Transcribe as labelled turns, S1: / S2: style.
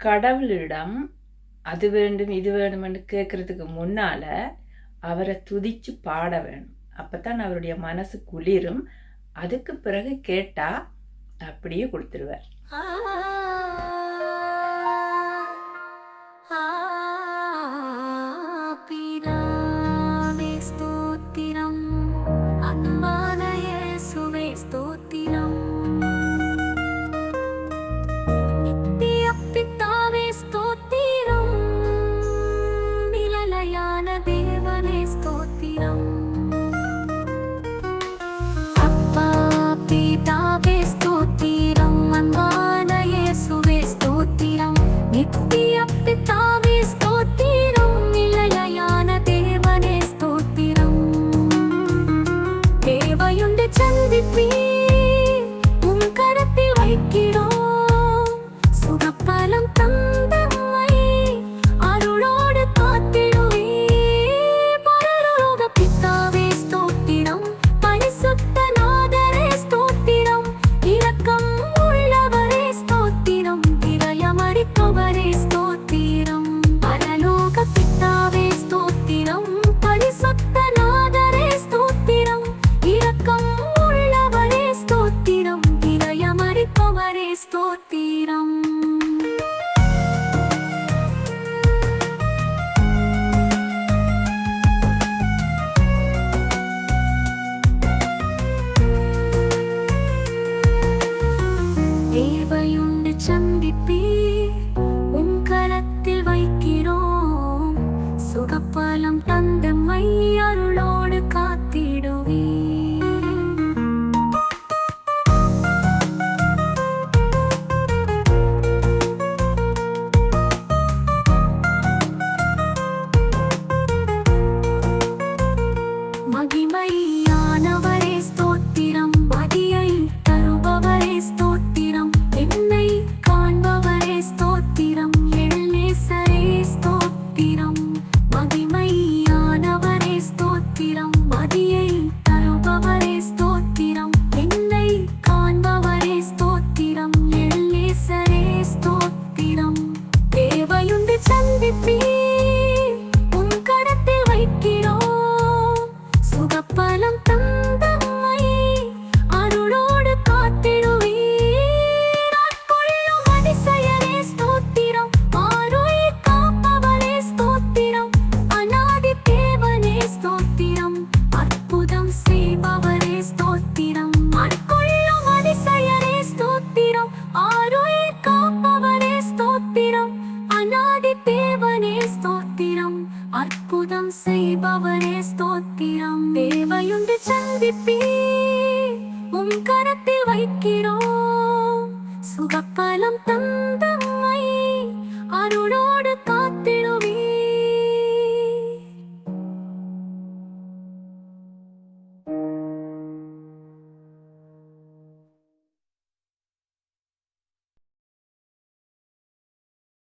S1: கடவுளிடம் அது வேண்டும் இது வேணும்னு கேட்கறதுக்கு முன்னால அவரை துதிச்சு பாட வேணும். அப்பதான் அவருடைய மனசு குளிரும். அதுக்கு பிறகு கேட்டா அப்படியே கொடுத்துருவார்.
S2: சுகப்பலம் தந்தம்மை அருளோடு காத்திடுவே. மகிமையானவரே ஸ்தோத்திரம், மதியை தருபவரே ஸ்தோத்திரம், என்னை காண்பவரே ஸ்தோத்திரம், எழில்நேசரே ஸ்தோத்திரம். மகிமையானவரே ஸ்தோத்திரம், மதியை தருபவரே ஸ்தோத்திரம், என்னை காண்பவரே ஸ்தோத்திரம், எழில்நேசரே ஸ்தோத்திரம். தேவையுண்டு சந்திப்பீர், உம் கரத்தில் வைக்கிறோம். சுகப்பலம் தந்தம்மை அருளோடு காத்திடுவீர். ஆட்கொள்ளும் அதிசயரே ஸ்தோத்திரம், ஆருயிர் காப்பவரே ஸ்தோத்திரம், அநாதி தேவனே ஸ்தோத்திரம், அற்புதம் செய்பவரே ஸ்தோத்திரம். ஆட்கொள்ளும் அதிசயரே ஸ்தோத்திரம், ஆருயிர் காப்பவரே ஸ்தோத்திரம், அநாதி தேவனே ஸ்தோத்திரம், அற்புதம் செய்பவரே ஸ்தோத்திரம். தேவையுண்டு சந்திப்பீர், உம் கரத்தில் வைக்கிறோம். சுகப்பலம் தந்த